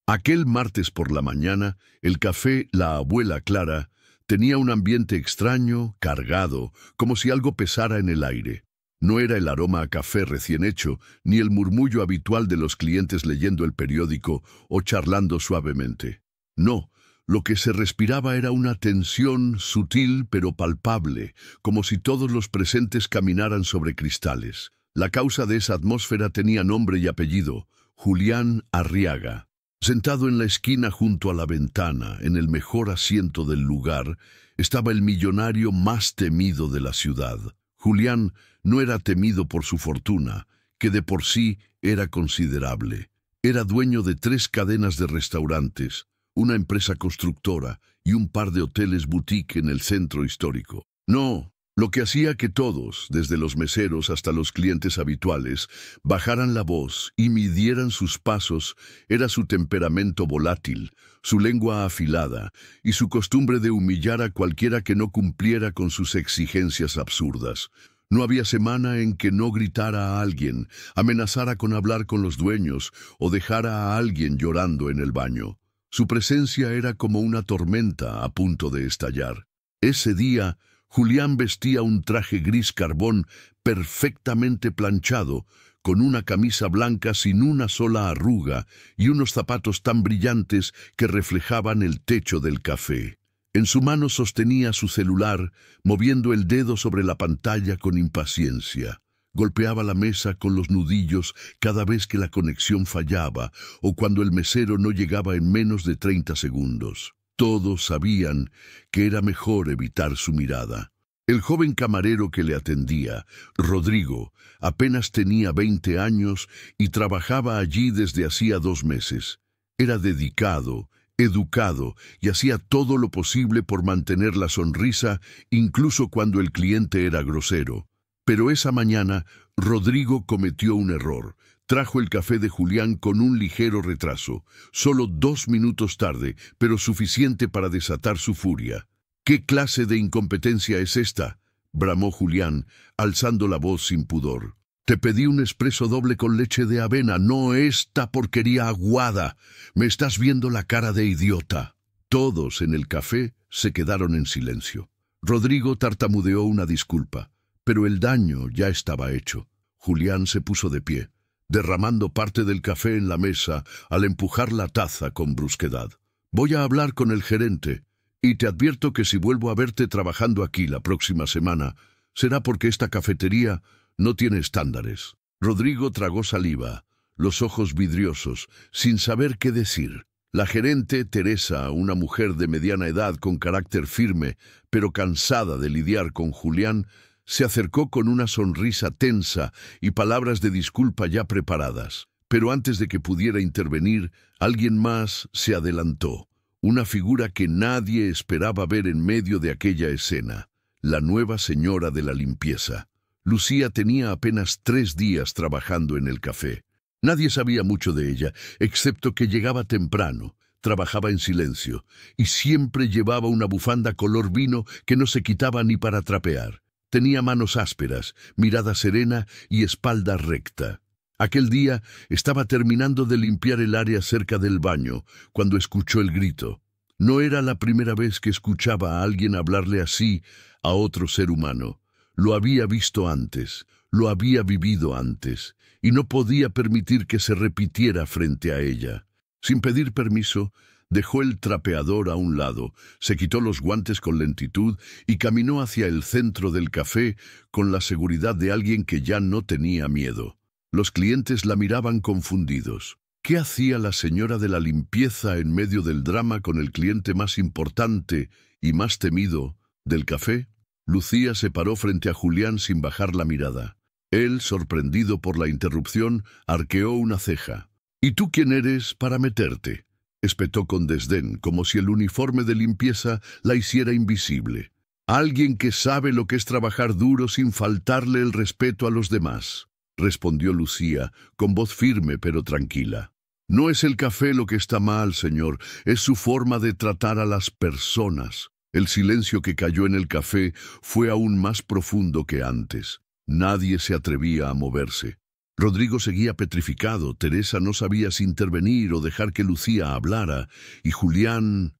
Aquel martes por la mañana, el café La Abuela Clara tenía un ambiente extraño, cargado, como si algo pesara en el aire. No era el aroma a café recién hecho, ni el murmullo habitual de los clientes leyendo el periódico o charlando suavemente. No, lo que se respiraba era una tensión sutil pero palpable, como si todos los presentes caminaran sobre cristales. La causa de esa atmósfera tenía nombre y apellido: Julián Arriaga. Sentado en la esquina junto a la ventana, en el mejor asiento del lugar, estaba el millonario más temido de la ciudad. Julián no era temido por su fortuna, que de por sí era considerable. Era dueño de 3 cadenas de restaurantes, una empresa constructora y un par de hoteles boutique en el centro histórico. No, lo que hacía que todos, desde los meseros hasta los clientes habituales, bajaran la voz y midieran sus pasos, era su temperamento volátil, su lengua afilada y su costumbre de humillar a cualquiera que no cumpliera con sus exigencias absurdas. No había semana en que no gritara a alguien, amenazara con hablar con los dueños o dejara a alguien llorando en el baño. Su presencia era como una tormenta a punto de estallar. Ese día, Julián vestía un traje gris carbón perfectamente planchado, con una camisa blanca sin una sola arruga y unos zapatos tan brillantes que reflejaban el techo del café. En su mano sostenía su celular, moviendo el dedo sobre la pantalla con impaciencia. Golpeaba la mesa con los nudillos cada vez que la conexión fallaba o cuando el mesero no llegaba en menos de 30 segundos. Todos sabían que era mejor evitar su mirada. El joven camarero que le atendía, Rodrigo, apenas tenía 20 años y trabajaba allí desde hacía 2 meses. Era dedicado, educado y hacía todo lo posible por mantener la sonrisa incluso cuando el cliente era grosero. Pero esa mañana, Rodrigo cometió un error. Trajo el café de Julián con un ligero retraso, solo 2 minutos tarde, pero suficiente para desatar su furia. ¿Qué clase de incompetencia es esta?, bramó Julián, alzando la voz sin pudor. Te pedí un expreso doble con leche de avena, no esta porquería aguada. Me estás viendo la cara de idiota. Todos en el café se quedaron en silencio. Rodrigo tartamudeó una disculpa, pero el daño ya estaba hecho. Julián se puso de pie, derramando parte del café en la mesa al empujar la taza con brusquedad. Voy a hablar con el gerente, y te advierto que si vuelvo a verte trabajando aquí la próxima semana, será porque esta cafetería no tiene estándares. Rodrigo tragó saliva, los ojos vidriosos, sin saber qué decir. La gerente, Teresa, una mujer de mediana edad con carácter firme, pero cansada de lidiar con Julián, se acercó con una sonrisa tensa y palabras de disculpa ya preparadas. Pero antes de que pudiera intervenir, alguien más se adelantó. Una figura que nadie esperaba ver en medio de aquella escena. La nueva señora de la limpieza. Lucía tenía apenas 3 días trabajando en el café. Nadie sabía mucho de ella, excepto que llegaba temprano, trabajaba en silencio, y siempre llevaba una bufanda color vino que no se quitaba ni para trapear. Tenía manos ásperas, mirada serena y espalda recta. Aquel día estaba terminando de limpiar el área cerca del baño, cuando escuchó el grito. No era la primera vez que escuchaba a alguien hablarle así a otro ser humano. Lo había visto antes, lo había vivido antes, y no podía permitir que se repitiera frente a ella. Sin pedir permiso, dejó el trapeador a un lado, se quitó los guantes con lentitud y caminó hacia el centro del café con la seguridad de alguien que ya no tenía miedo. Los clientes la miraban confundidos. ¿Qué hacía la señora de la limpieza en medio del drama con el cliente más importante y más temido del café? Lucía se paró frente a Julián sin bajar la mirada. Él, sorprendido por la interrupción, arqueó una ceja. ¿Y tú quién eres para meterte?, espetó con desdén, como si el uniforme de limpieza la hiciera invisible. Alguien que sabe lo que es trabajar duro sin faltarle el respeto a los demás, respondió Lucía, con voz firme pero tranquila. No es el café lo que está mal, señor, es su forma de tratar a las personas. El silencio que cayó en el café fue aún más profundo que antes. Nadie se atrevía a moverse. Rodrigo seguía petrificado. Teresa no sabía si intervenir o dejar que Lucía hablara, y Julián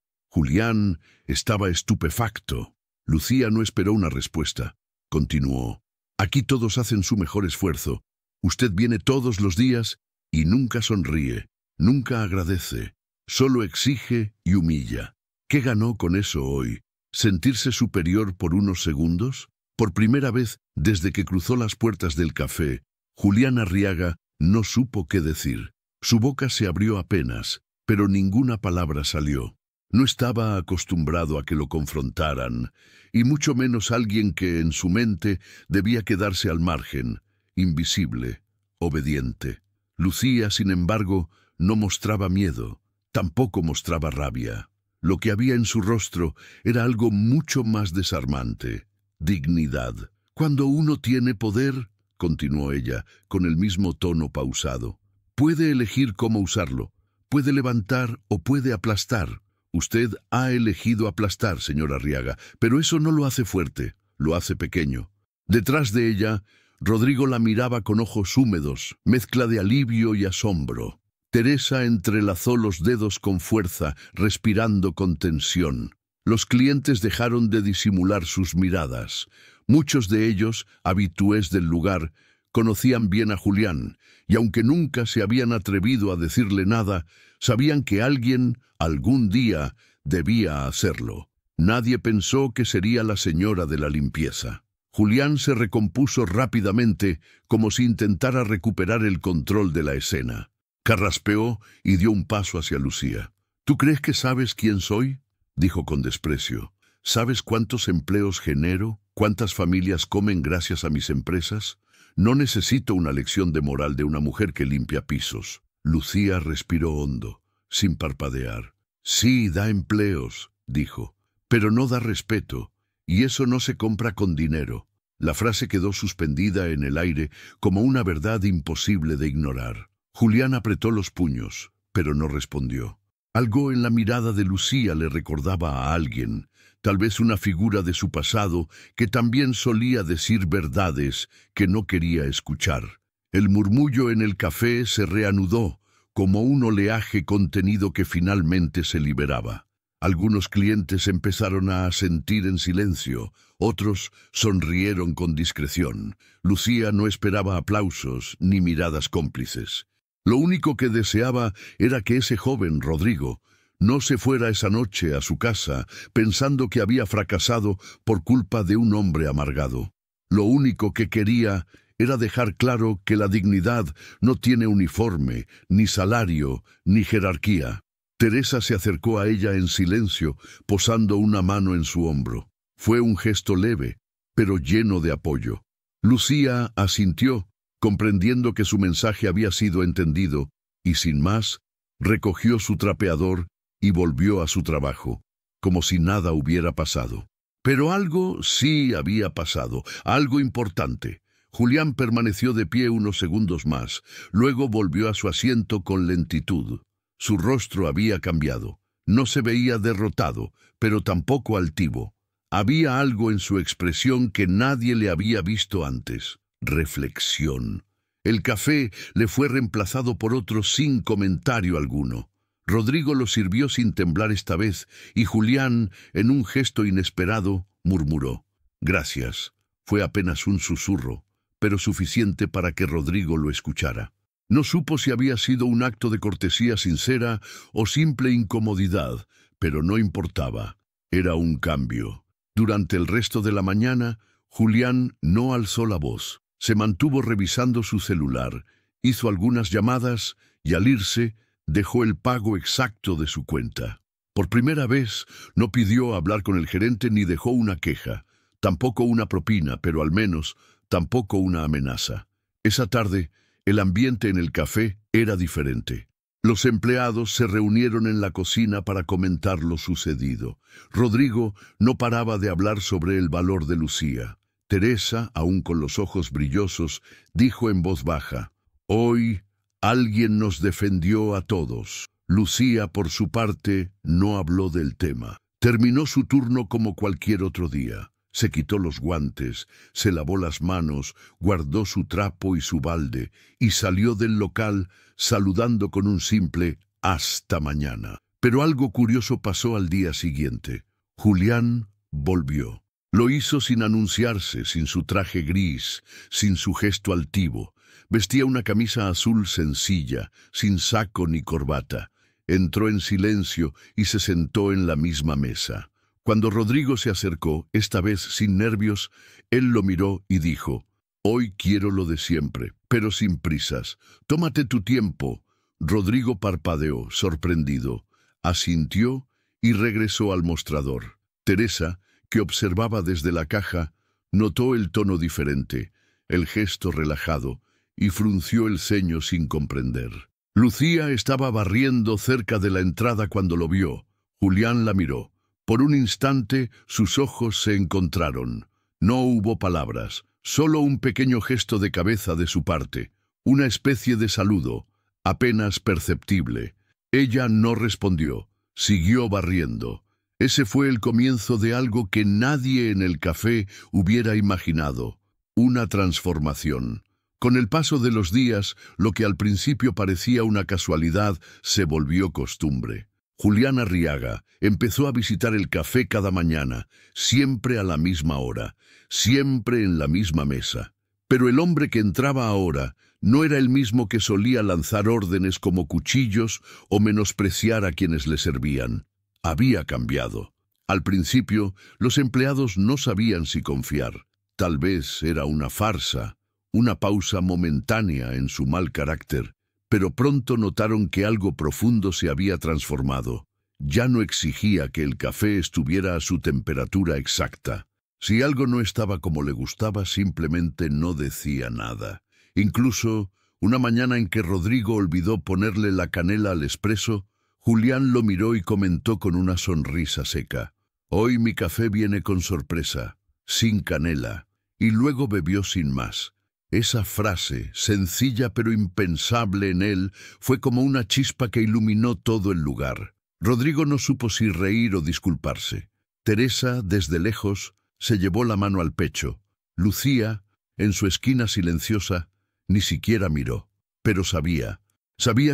estaba estupefacto. Lucía no esperó una respuesta. Continuó. Aquí todos hacen su mejor esfuerzo. Usted viene todos los días y nunca sonríe, nunca agradece, solo exige y humilla. ¿Qué ganó con eso hoy? ¿Sentirse superior por unos segundos? Por primera vez desde que cruzó las puertas del café, Julián Arriaga no supo qué decir. Su boca se abrió apenas, pero ninguna palabra salió. No estaba acostumbrado a que lo confrontaran, y mucho menos alguien que en su mente debía quedarse al margen, invisible, obediente. Lucía, sin embargo, no mostraba miedo, tampoco mostraba rabia. Lo que había en su rostro era algo mucho más desarmante: dignidad. Cuando uno tiene poder, continuó ella, con el mismo tono pausado, puede elegir cómo usarlo, puede levantar o puede aplastar. Usted ha elegido aplastar, señor Arriaga, pero eso no lo hace fuerte, lo hace pequeño. Detrás de ella, Rodrigo la miraba con ojos húmedos, mezcla de alivio y asombro. Teresa entrelazó los dedos con fuerza, respirando con tensión. Los clientes dejaron de disimular sus miradas. Muchos de ellos, habitués del lugar, conocían bien a Julián, y aunque nunca se habían atrevido a decirle nada, sabían que alguien, algún día, debía hacerlo. Nadie pensó que sería la señora de la limpieza. Julián se recompuso rápidamente, como si intentara recuperar el control de la escena. Carraspeó y dio un paso hacia Lucía. ¿Tú crees que sabes quién soy?, dijo con desprecio. ¿Sabes cuántos empleos genero? ¿Cuántas familias comen gracias a mis empresas? No necesito una lección de moral de una mujer que limpia pisos. Lucía respiró hondo, sin parpadear. Sí, da empleos, dijo, pero no da respeto, y eso no se compra con dinero. La frase quedó suspendida en el aire como una verdad imposible de ignorar. Julián apretó los puños, pero no respondió. Algo en la mirada de Lucía le recordaba a alguien, tal vez una figura de su pasado que también solía decir verdades que no quería escuchar. El murmullo en el café se reanudó, como un oleaje contenido que finalmente se liberaba. Algunos clientes empezaron a asentir en silencio, otros sonrieron con discreción. Lucía no esperaba aplausos ni miradas cómplices. Lo único que deseaba era que ese joven, Rodrigo, no se fuera esa noche a su casa pensando que había fracasado por culpa de un hombre amargado. Lo único que quería era dejar claro que la dignidad no tiene uniforme, ni salario, ni jerarquía. Teresa se acercó a ella en silencio, posando una mano en su hombro. Fue un gesto leve, pero lleno de apoyo. Lucía asintió, comprendiendo que su mensaje había sido entendido, y sin más, recogió su trapeador y volvió a su trabajo, como si nada hubiera pasado. Pero algo sí había pasado, algo importante. Julián permaneció de pie unos segundos más, luego volvió a su asiento con lentitud. Su rostro había cambiado. No se veía derrotado, pero tampoco altivo. Había algo en su expresión que nadie le había visto antes. Reflexión. El café le fue reemplazado por otro sin comentario alguno. Rodrigo lo sirvió sin temblar esta vez, y Julián, en un gesto inesperado, murmuró: «Gracias». Fue apenas un susurro, pero suficiente para que Rodrigo lo escuchara. No supo si había sido un acto de cortesía sincera o simple incomodidad, pero no importaba. Era un cambio. Durante el resto de la mañana, Julián no alzó la voz. Se mantuvo revisando su celular, hizo algunas llamadas y al irse dejó el pago exacto de su cuenta. Por primera vez no pidió hablar con el gerente ni dejó una queja, tampoco una propina, pero al menos tampoco una amenaza. Esa tarde, el ambiente en el café era diferente. Los empleados se reunieron en la cocina para comentar lo sucedido. Rodrigo no paraba de hablar sobre el valor de Lucía. Teresa, aún con los ojos brillosos, dijo en voz baja: «Hoy alguien nos defendió a todos». Lucía, por su parte, no habló del tema. Terminó su turno como cualquier otro día. Se quitó los guantes, se lavó las manos, guardó su trapo y su balde, y salió del local saludando con un simple «hasta mañana». Pero algo curioso pasó al día siguiente. Julián volvió. Lo hizo sin anunciarse, sin su traje gris, sin su gesto altivo. Vestía una camisa azul sencilla, sin saco ni corbata. Entró en silencio y se sentó en la misma mesa. Cuando Rodrigo se acercó, esta vez sin nervios, él lo miró y dijo: «Hoy quiero lo de siempre, pero sin prisas. Tómate tu tiempo». Rodrigo parpadeó, sorprendido, asintió y regresó al mostrador. Teresa, que observaba desde la caja, notó el tono diferente, el gesto relajado, y frunció el ceño sin comprender. Lucía estaba barriendo cerca de la entrada cuando lo vio. Julián la miró. Por un instante sus ojos se encontraron. No hubo palabras, solo un pequeño gesto de cabeza de su parte, una especie de saludo, apenas perceptible. Ella no respondió, siguió barriendo. Ese fue el comienzo de algo que nadie en el café hubiera imaginado, una transformación. Con el paso de los días, lo que al principio parecía una casualidad se volvió costumbre. Julián Arriaga empezó a visitar el café cada mañana, siempre a la misma hora, siempre en la misma mesa. Pero el hombre que entraba ahora no era el mismo que solía lanzar órdenes como cuchillos o menospreciar a quienes le servían. Había cambiado. Al principio, los empleados no sabían si confiar. Tal vez era una farsa, una pausa momentánea en su mal carácter, pero pronto notaron que algo profundo se había transformado. Ya no exigía que el café estuviera a su temperatura exacta. Si algo no estaba como le gustaba, simplemente no decía nada. Incluso, una mañana en que Rodrigo olvidó ponerle la canela al espresso, Julián lo miró y comentó con una sonrisa seca: «Hoy mi café viene con sorpresa, sin canela», y luego bebió sin más. Esa frase, sencilla pero impensable en él, fue como una chispa que iluminó todo el lugar. Rodrigo no supo si reír o disculparse. Teresa, desde lejos, se llevó la mano al pecho. Lucía, en su esquina silenciosa, ni siquiera miró, pero sabía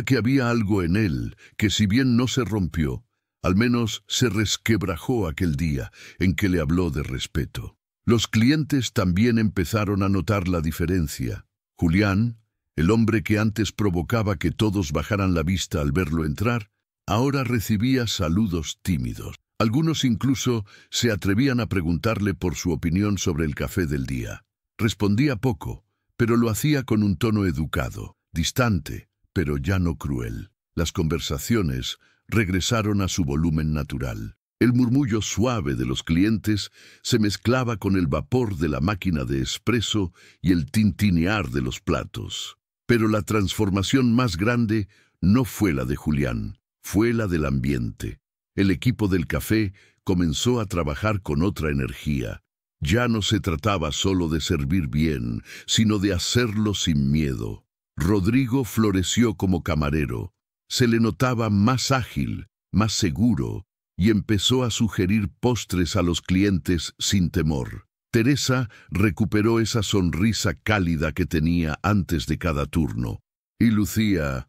que había algo en él que, si bien no se rompió, al menos se resquebrajó aquel día en que le habló de respeto. Los clientes también empezaron a notar la diferencia. Julián, el hombre que antes provocaba que todos bajaran la vista al verlo entrar, ahora recibía saludos tímidos. Algunos incluso se atrevían a preguntarle por su opinión sobre el café del día. Respondía poco, pero lo hacía con un tono educado, distante, pero ya no cruel. Las conversaciones regresaron a su volumen natural. El murmullo suave de los clientes se mezclaba con el vapor de la máquina de espresso y el tintinear de los platos. Pero la transformación más grande no fue la de Julián, fue la del ambiente. El equipo del café comenzó a trabajar con otra energía. Ya no se trataba solo de servir bien, sino de hacerlo sin miedo. Rodrigo floreció como camarero. Se le notaba más ágil, más seguro, y empezó a sugerir postres a los clientes sin temor. Teresa recuperó esa sonrisa cálida que tenía antes de cada turno. Y Lucía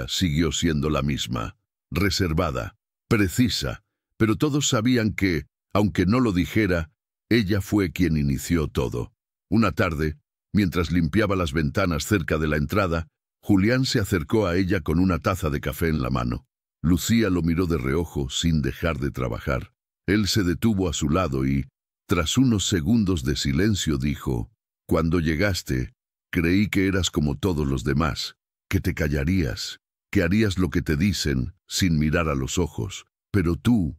siguió siendo la misma, reservada, precisa, pero todos sabían que, aunque no lo dijera, ella fue quien inició todo. Una tarde, mientras limpiaba las ventanas cerca de la entrada, Julián se acercó a ella con una taza de café en la mano. Lucía lo miró de reojo sin dejar de trabajar. Él se detuvo a su lado y, tras unos segundos de silencio, dijo: «Cuando llegaste, creí que eras como todos los demás, que te callarías, que harías lo que te dicen sin mirar a los ojos. Pero tú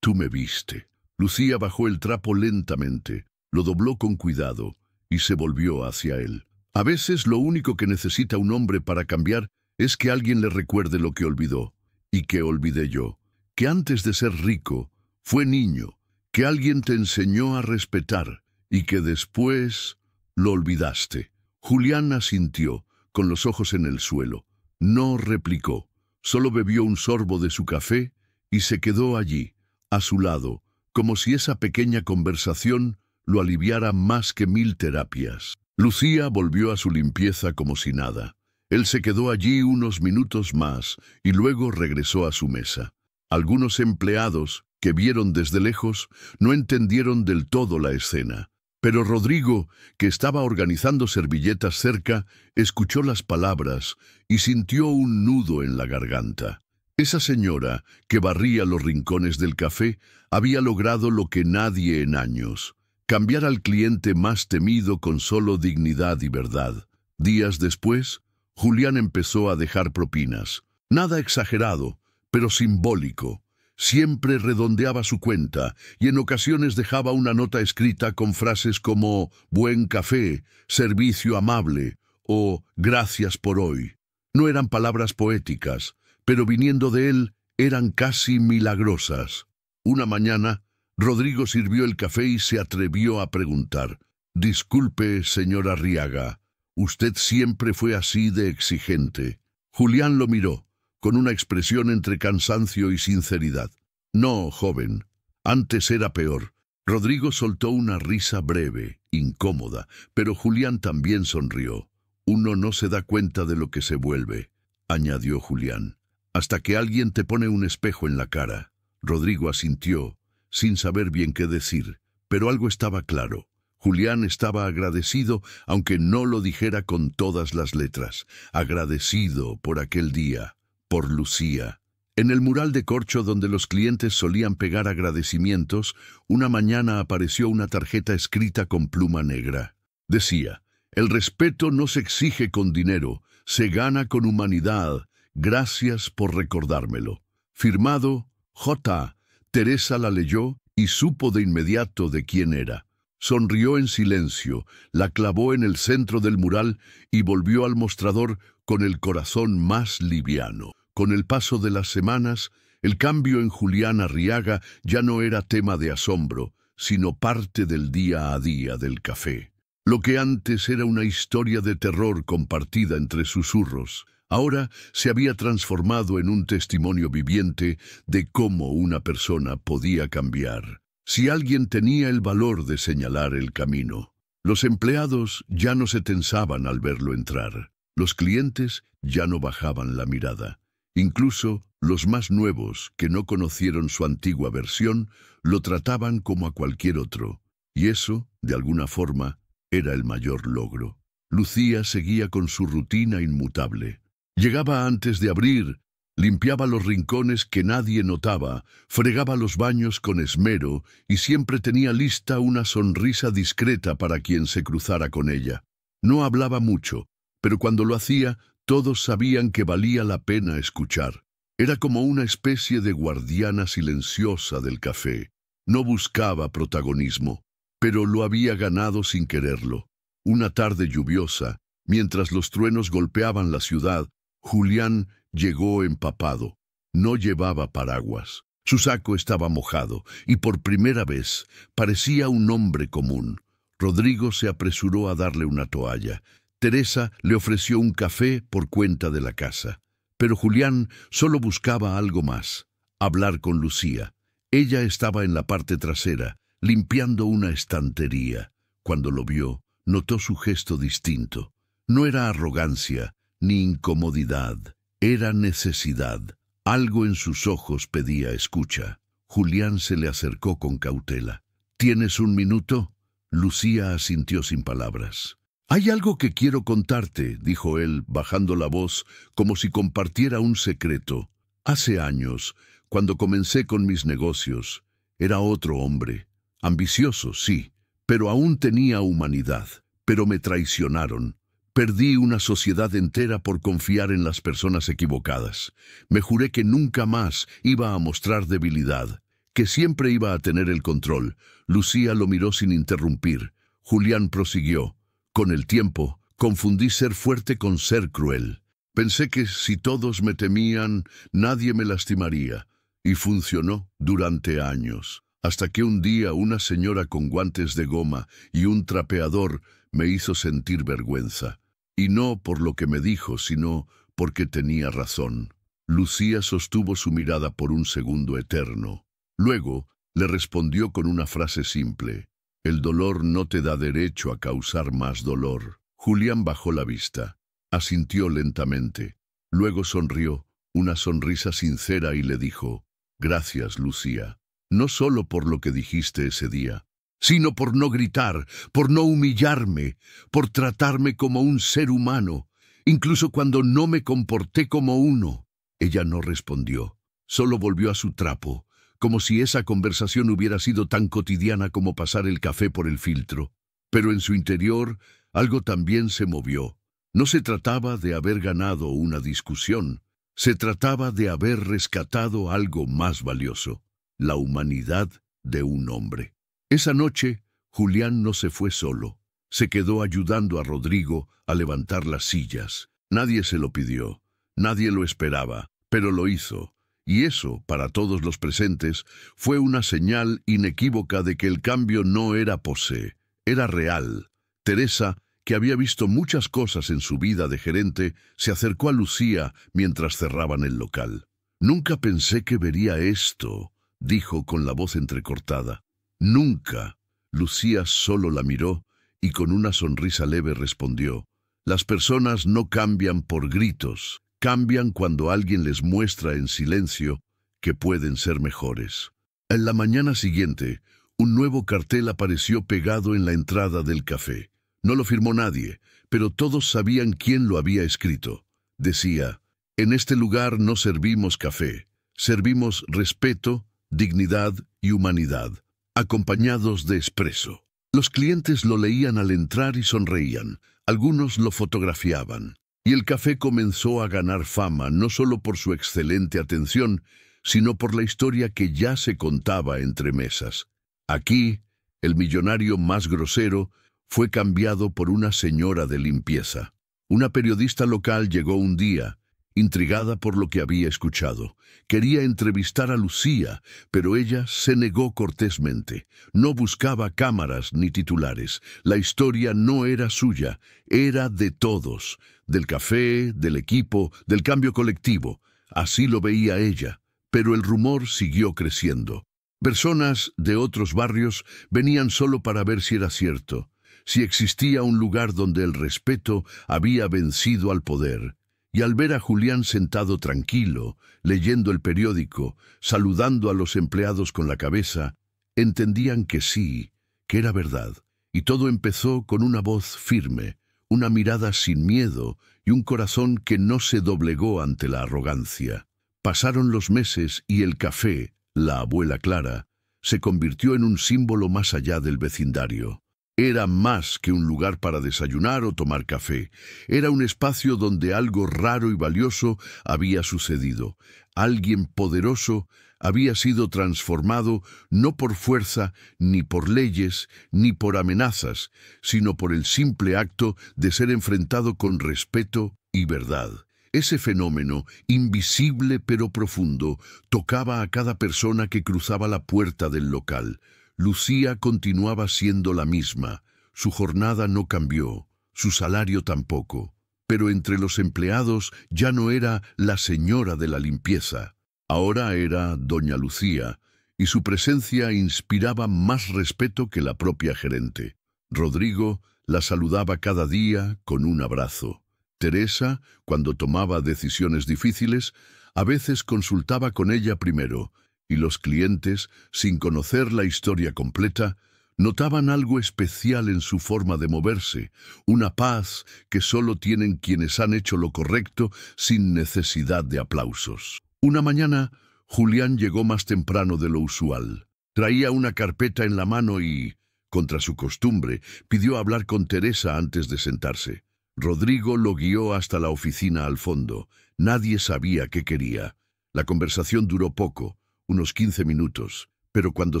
me viste». Lucía bajó el trapo lentamente, lo dobló con cuidado y se volvió hacia él. A veces lo único que necesita un hombre para cambiar es que alguien le recuerde lo que olvidó. Y que olvidé yo, que antes de ser rico, fue niño, que alguien te enseñó a respetar y que después lo olvidaste. Julián asintió, con los ojos en el suelo. No replicó, solo bebió un sorbo de su café y se quedó allí, a su lado, como si esa pequeña conversación lo aliviara más que 1000 terapias. Lucía volvió a su limpieza como si nada. Él se quedó allí unos minutos más y luego regresó a su mesa. Algunos empleados, que vieron desde lejos, no entendieron del todo la escena. Pero Rodrigo, que estaba organizando servilletas cerca, escuchó las palabras y sintió un nudo en la garganta. Esa señora, que barría los rincones del café, había logrado lo que nadie en años: cambiar al cliente más temido con solo dignidad y verdad. Días después, Julián empezó a dejar propinas. Nada exagerado, pero simbólico. Siempre redondeaba su cuenta y en ocasiones dejaba una nota escrita con frases como «buen café», «servicio amable» o «gracias por hoy». No eran palabras poéticas, pero viniendo de él eran casi milagrosas. Una mañana, Rodrigo sirvió el café y se atrevió a preguntar: «Disculpe, señora Arriaga, ¿usted siempre fue así de exigente?». Julián lo miró, con una expresión entre cansancio y sinceridad. «No, joven, antes era peor». Rodrigo soltó una risa breve, incómoda, pero Julián también sonrió. «Uno no se da cuenta de lo que se vuelve», añadió Julián, «hasta que alguien te pone un espejo en la cara». Rodrigo asintió, sin saber bien qué decir, pero algo estaba claro. Julián estaba agradecido, aunque no lo dijera con todas las letras. Agradecido por aquel día, por Lucía. En el mural de corcho donde los clientes solían pegar agradecimientos, una mañana apareció una tarjeta escrita con pluma negra. Decía: «El respeto no se exige con dinero, se gana con humanidad. Gracias por recordármelo». Firmado J. Teresa la leyó y supo de inmediato de quién era. Sonrió en silencio, la clavó en el centro del mural y volvió al mostrador con el corazón más liviano. Con el paso de las semanas, el cambio en Julián Arriaga ya no era tema de asombro, sino parte del día a día del café. Lo que antes era una historia de terror compartida entre susurros, ahora se había transformado en un testimonio viviente de cómo una persona podía cambiar, si alguien tenía el valor de señalar el camino. Los empleados ya no se tensaban al verlo entrar. Los clientes ya no bajaban la mirada. Incluso los más nuevos, que no conocieron su antigua versión, lo trataban como a cualquier otro. Y eso, de alguna forma, era el mayor logro. Lucía seguía con su rutina inmutable. Llegaba antes de abrir, limpiaba los rincones que nadie notaba, fregaba los baños con esmero y siempre tenía lista una sonrisa discreta para quien se cruzara con ella. No hablaba mucho, pero cuando lo hacía, todos sabían que valía la pena escuchar. Era como una especie de guardiana silenciosa del café. No buscaba protagonismo, pero lo había ganado sin quererlo. Una tarde lluviosa, mientras los truenos golpeaban la ciudad, Julián llegó empapado. No llevaba paraguas. Su saco estaba mojado y por primera vez parecía un hombre común. Rodrigo se apresuró a darle una toalla. Teresa le ofreció un café por cuenta de la casa. Pero Julián solo buscaba algo más: hablar con Lucía. Ella estaba en la parte trasera, limpiando una estantería. Cuando lo vio, notó su gesto distinto. No era arrogancia ni incomodidad, era necesidad. Algo en sus ojos pedía escucha. Julián se le acercó con cautela. «¿Tienes un minuto?» Lucía asintió sin palabras. «Hay algo que quiero contarte», dijo él, bajando la voz como si compartiera un secreto. «Hace años, cuando comencé con mis negocios, era otro hombre. Ambicioso, sí, pero aún tenía humanidad. Pero me traicionaron. Perdí una sociedad entera por confiar en las personas equivocadas. Me juré que nunca más iba a mostrar debilidad, que siempre iba a tener el control». Lucía lo miró sin interrumpir. Julián prosiguió: «Con el tiempo, confundí ser fuerte con ser cruel. Pensé que si todos me temían, nadie me lastimaría. Y funcionó durante años, hasta que un día una señora con guantes de goma y un trapeador me hizo sentir vergüenza. Y no por lo que me dijo, sino porque tenía razón». Lucía sostuvo su mirada por un segundo eterno. Luego, Le respondió con una frase simple: «El dolor no te da derecho a causar más dolor». Julián bajó la vista, asintió lentamente. Luego sonrió, una sonrisa sincera, y le dijo: «Gracias, Lucía, no solo por lo que dijiste ese día, sino por no gritar, por no humillarme, por tratarme como un ser humano, incluso cuando no me comporté como uno». Ella no respondió, solo volvió a su trapo, como si esa conversación hubiera sido tan cotidiana como pasar el café por el filtro. Pero en su interior algo también se movió. No se trataba de haber ganado una discusión, se trataba de haber rescatado algo más valioso: la humanidad de un hombre. Esa noche, Julián no se fue solo. Se quedó ayudando a Rodrigo a levantar las sillas. Nadie se lo pidió, nadie lo esperaba, pero lo hizo. Y eso, para todos los presentes, fue una señal inequívoca de que el cambio no era posé, era real. Teresa, que había visto muchas cosas en su vida de gerente, se acercó a Lucía mientras cerraban el local. «Nunca pensé que vería esto», dijo con la voz entrecortada. «Nunca». Lucía solo la miró y con una sonrisa leve respondió: «Las personas no cambian por gritos, cambian cuando alguien les muestra en silencio que pueden ser mejores». En la mañana siguiente, un nuevo cartel apareció pegado en la entrada del café. No lo firmó nadie, pero todos sabían quién lo había escrito. Decía: «En este lugar no servimos café, servimos respeto, dignidad y humanidad, acompañados de espresso». Los clientes lo leían al entrar y sonreían, algunos lo fotografiaban. Y el café comenzó a ganar fama no solo por su excelente atención, sino por la historia que ya se contaba entre mesas. Aquí, el millonario más grosero fue cambiado por una señora de limpieza. Una periodista local llegó un día, intrigada por lo que había escuchado. Quería entrevistar a Lucía, pero ella se negó cortésmente. No buscaba cámaras ni titulares. La historia no era suya, era de todos, del café, del equipo, del cambio colectivo. Así lo veía ella, pero el rumor siguió creciendo. Personas de otros barrios venían solo para ver si era cierto, si existía un lugar donde el respeto había vencido al poder. Y al ver a Julián sentado tranquilo, leyendo el periódico, saludando a los empleados con la cabeza, entendían que sí, que era verdad. Y todo empezó con una voz firme, una mirada sin miedo y un corazón que no se doblegó ante la arrogancia. Pasaron los meses y el café, la Abuela Clara, se convirtió en un símbolo más allá del vecindario. Era más que un lugar para desayunar o tomar café. Era un espacio donde algo raro y valioso había sucedido. Alguien poderoso había sido transformado no por fuerza, ni por leyes, ni por amenazas, sino por el simple acto de ser enfrentado con respeto y verdad. Ese fenómeno, invisible pero profundo, tocaba a cada persona que cruzaba la puerta del local. Lucía continuaba siendo la misma. Su jornada no cambió, su salario tampoco. Pero entre los empleados ya no era la señora de la limpieza. Ahora era doña Lucía, y su presencia inspiraba más respeto que la propia gerente. Rodrigo la saludaba cada día con un abrazo. Teresa, cuando tomaba decisiones difíciles, a veces consultaba con ella primero, y los clientes, sin conocer la historia completa, notaban algo especial en su forma de moverse, una paz que solo tienen quienes han hecho lo correcto sin necesidad de aplausos. Una mañana, Julián llegó más temprano de lo usual. Traía una carpeta en la mano y, contra su costumbre, pidió hablar con Teresa antes de sentarse. Rodrigo lo guió hasta la oficina al fondo. Nadie sabía qué quería. La conversación duró poco, unos 15 minutos, pero cuando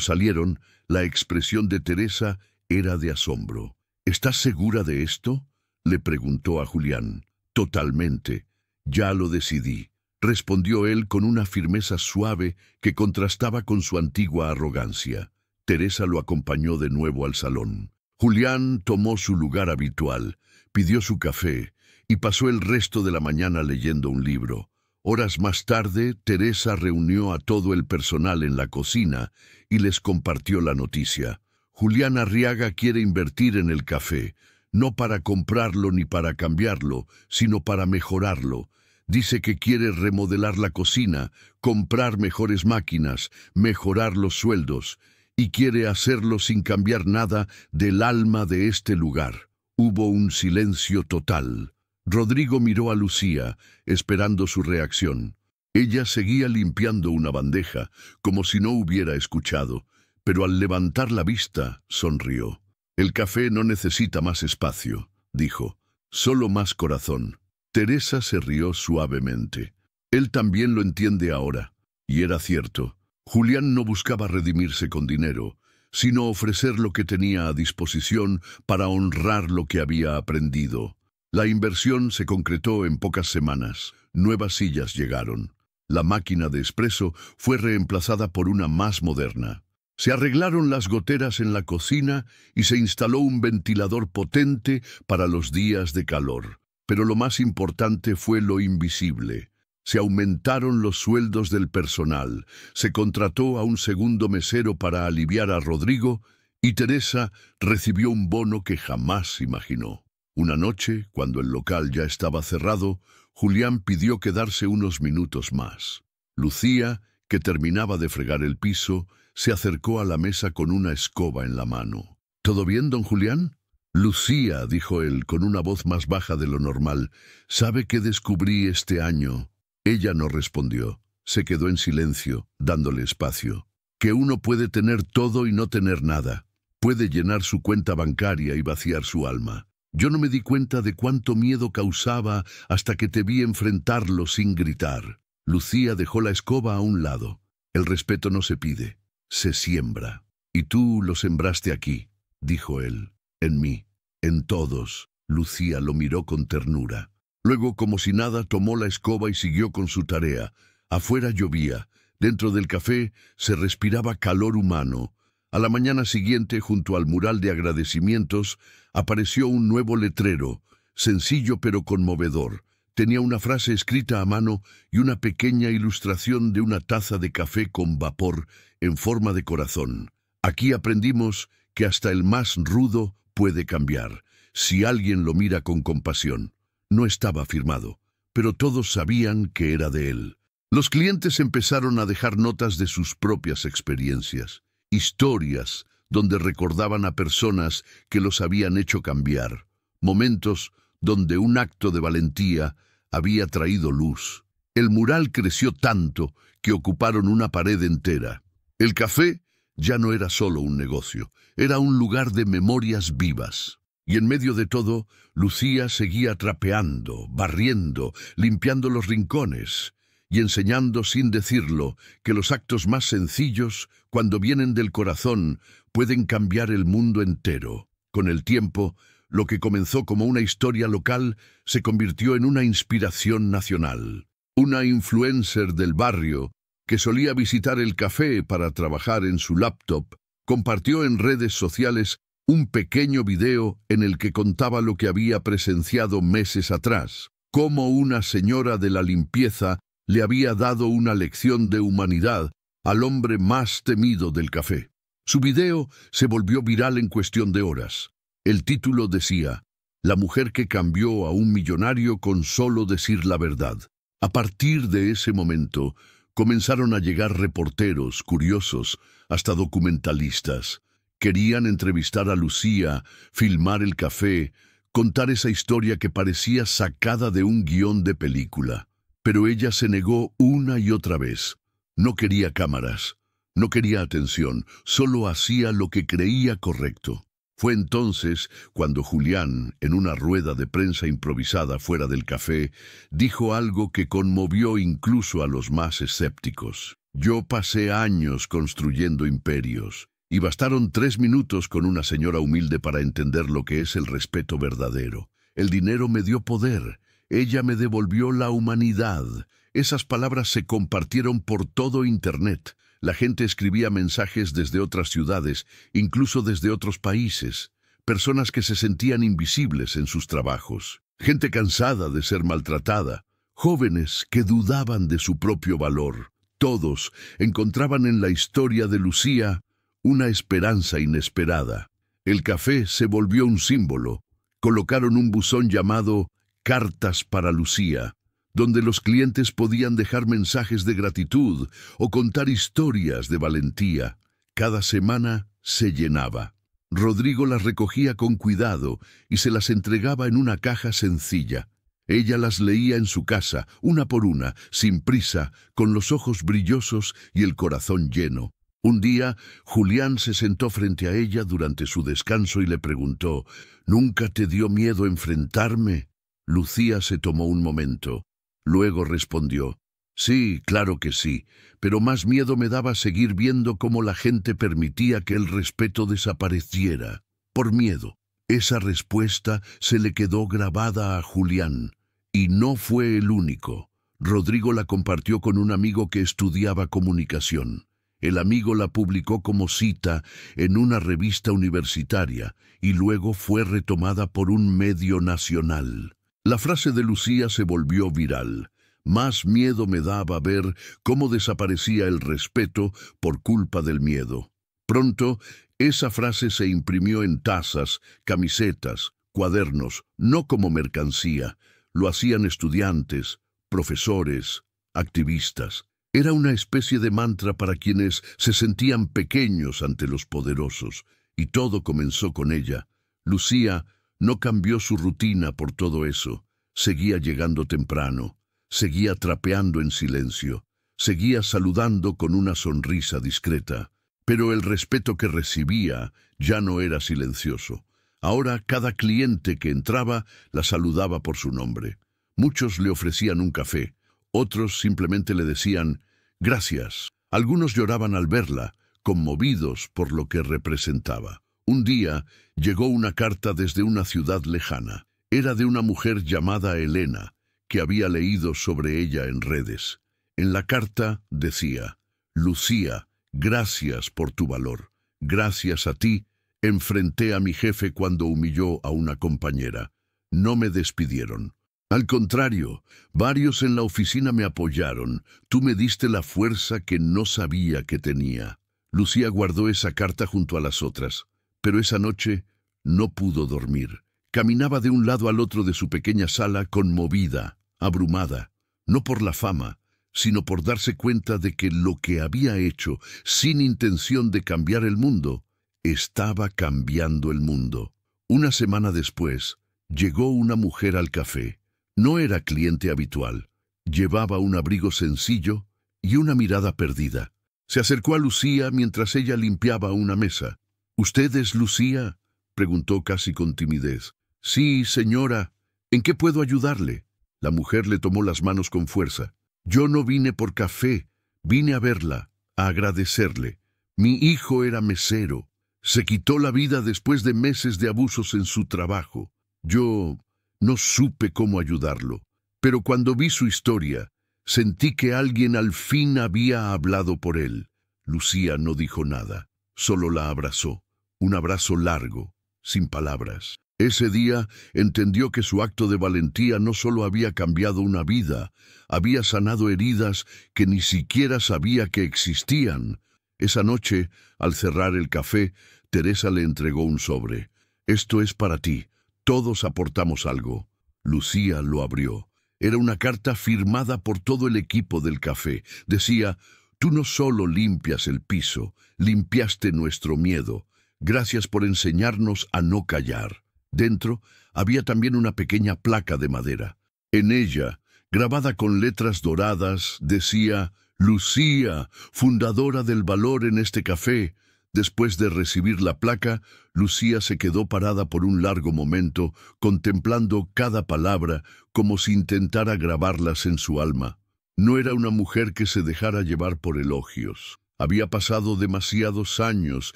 salieron, la expresión de Teresa era de asombro. «¿Estás segura de esto?», le preguntó a Julián. «Totalmente. Ya lo decidí», respondió él con una firmeza suave que contrastaba con su antigua arrogancia. Teresa lo acompañó de nuevo al salón. Julián tomó su lugar habitual, pidió su café y pasó el resto de la mañana leyendo un libro. Horas más tarde, Teresa reunió a todo el personal en la cocina y les compartió la noticia. Julián Arriaga quiere invertir en el café, no para comprarlo ni para cambiarlo, sino para mejorarlo. Dice que quiere remodelar la cocina, comprar mejores máquinas, mejorar los sueldos, y quiere hacerlo sin cambiar nada del alma de este lugar. Hubo un silencio total. Rodrigo miró a Lucía, esperando su reacción. Ella seguía limpiando una bandeja, como si no hubiera escuchado, pero al levantar la vista, sonrió. «El café no necesita más espacio», dijo, «solo más corazón». Teresa se rió suavemente. Él también lo entiende ahora. Y era cierto. Julián no buscaba redimirse con dinero, sino ofrecer lo que tenía a disposición para honrar lo que había aprendido. La inversión se concretó en pocas semanas. Nuevas sillas llegaron. La máquina de espresso fue reemplazada por una más moderna. Se arreglaron las goteras en la cocina y se instaló un ventilador potente para los días de calor. Pero lo más importante fue lo invisible. Se aumentaron los sueldos del personal, se contrató a un segundo mesero para aliviar a Rodrigo y Teresa recibió un bono que jamás imaginó. Una noche, cuando el local ya estaba cerrado, Julián pidió quedarse unos minutos más. Lucía, que terminaba de fregar el piso, se acercó a la mesa con una escoba en la mano. «¿Todo bien, don Julián?» «Lucía», dijo él con una voz más baja de lo normal, «¿sabe qué descubrí este año?» Ella no respondió. Se quedó en silencio, dándole espacio. Que uno puede tener todo y no tener nada. Puede llenar su cuenta bancaria y vaciar su alma. Yo no me di cuenta de cuánto miedo causaba hasta que te vi enfrentarlo sin gritar. Lucía dejó la escoba a un lado. El respeto no se pide, se siembra. Y tú lo sembraste aquí, dijo él. En mí, en todos. Lucía lo miró con ternura. Luego, como si nada, tomó la escoba y siguió con su tarea. Afuera llovía. Dentro del café se respiraba calor humano. A la mañana siguiente, junto al mural de agradecimientos, apareció un nuevo letrero, sencillo pero conmovedor. Tenía una frase escrita a mano y una pequeña ilustración de una taza de café con vapor en forma de corazón. Aquí aprendimos que hasta el más rudo puede cambiar, si alguien lo mira con compasión. No estaba firmado, pero todos sabían que era de él. Los clientes empezaron a dejar notas de sus propias experiencias, historias donde recordaban a personas que los habían hecho cambiar, momentos donde un acto de valentía había traído luz. El mural creció tanto que ocuparon una pared entera. El café ya no era solo un negocio, era un lugar de memorias vivas. Y en medio de todo, Lucía seguía trapeando, barriendo, limpiando los rincones y enseñando sin decirlo que los actos más sencillos, cuando vienen del corazón, pueden cambiar el mundo entero. Con el tiempo, lo que comenzó como una historia local se convirtió en una inspiración nacional. Una influencer del barrio, que solía visitar el café para trabajar en su laptop, compartió en redes sociales un pequeño video en el que contaba lo que había presenciado meses atrás, cómo una señora de la limpieza le había dado una lección de humanidad al hombre más temido del café. Su video se volvió viral en cuestión de horas. El título decía, «La mujer que cambió a un millonario con solo decir la verdad». A partir de ese momento, comenzaron a llegar reporteros, curiosos, hasta documentalistas. Querían entrevistar a Lucía, filmar el café, contar esa historia que parecía sacada de un guión de película. Pero ella se negó una y otra vez. No quería cámaras, no quería atención, solo hacía lo que creía correcto. Fue entonces cuando Julián, en una rueda de prensa improvisada fuera del café, dijo algo que conmovió incluso a los más escépticos. «Yo pasé años construyendo imperios, y bastaron 3 minutos con una señora humilde para entender lo que es el respeto verdadero. El dinero me dio poder, ella me devolvió la humanidad». Esas palabras se compartieron por todo Internet. La gente escribía mensajes desde otras ciudades, incluso desde otros países. Personas que se sentían invisibles en sus trabajos. Gente cansada de ser maltratada. jóvenes que dudaban de su propio valor. Todos encontraban en la historia de Lucía una esperanza inesperada. El café se volvió un símbolo. Colocaron un buzón llamado Cartas para Lucía, donde los clientes podían dejar mensajes de gratitud o contar historias de valentía. Cada semana se llenaba. Rodrigo las recogía con cuidado y se las entregaba en una caja sencilla. Ella las leía en su casa, una por una, sin prisa, con los ojos brillosos y el corazón lleno. Un día, Julián se sentó frente a ella durante su descanso y le preguntó: ¿Nunca te dio miedo enfrentarme? Lucía se tomó un momento. Luego respondió: sí, claro que sí, pero más miedo me daba seguir viendo cómo la gente permitía que el respeto desapareciera. Por miedo. Esa respuesta se le quedó grabada a Julián. Y no fue el único. Rodrigo la compartió con un amigo que estudiaba comunicación. El amigo la publicó como cita en una revista universitaria y luego fue retomada por un medio nacional. La frase de Lucía se volvió viral. Más miedo me daba ver cómo desaparecía el respeto por culpa del miedo. Pronto, esa frase se imprimió en tazas, camisetas, cuadernos, no como mercancía. Lo hacían estudiantes, profesores, activistas. Era una especie de mantra para quienes se sentían pequeños ante los poderosos. Y todo comenzó con ella. Lucía no cambió su rutina por todo eso. Seguía llegando temprano. Seguía trapeando en silencio. Seguía saludando con una sonrisa discreta. Pero el respeto que recibía ya no era silencioso. Ahora cada cliente que entraba la saludaba por su nombre. Muchos le ofrecían un café. Otros simplemente le decían «gracias». Algunos lloraban al verla, conmovidos por lo que representaba. Un día llegó una carta desde una ciudad lejana. Era de una mujer llamada Elena, que había leído sobre ella en redes. En la carta decía: «Lucía, gracias por tu valor. Gracias a ti, enfrenté a mi jefe cuando humilló a una compañera. No me despidieron. Al contrario, varios en la oficina me apoyaron. Tú me diste la fuerza que no sabía que tenía». Lucía guardó esa carta junto a las otras, pero esa noche no pudo dormir. Caminaba de un lado al otro de su pequeña sala conmovida, abrumada, no por la fama, sino por darse cuenta de que lo que había hecho, sin intención de cambiar el mundo, estaba cambiando el mundo. Una semana después, llegó una mujer al café. No era cliente habitual. Llevaba un abrigo sencillo y una mirada perdida. Se acercó a Lucía mientras ella limpiaba una mesa. «¿Usted es Lucía?», preguntó casi con timidez. «Sí, señora. ¿En qué puedo ayudarle?». La mujer le tomó las manos con fuerza. «Yo no vine por café. Vine a verla, a agradecerle. Mi hijo era mesero. Se quitó la vida después de meses de abusos en su trabajo. Yo no supe cómo ayudarlo, pero cuando vi su historia, sentí que alguien al fin había hablado por él». Lucía no dijo nada, solo la abrazó. Un abrazo largo, sin palabras. Ese día entendió que su acto de valentía no solo había cambiado una vida, había sanado heridas que ni siquiera sabía que existían. Esa noche, al cerrar el café, Teresa le entregó un sobre. «Esto es para ti. Todos aportamos algo». Lucía lo abrió. Era una carta firmada por todo el equipo del café. Decía: «Tú no solo limpias el piso, limpiaste nuestro miedo. Gracias por enseñarnos a no callar». Dentro había también una pequeña placa de madera. En ella, grabada con letras doradas, decía: «Lucía, fundadora del valor en este café». Después de recibir la placa, Lucía se quedó parada por un largo momento, contemplando cada palabra como si intentara grabarlas en su alma. No era una mujer que se dejara llevar por elogios. Había pasado demasiados años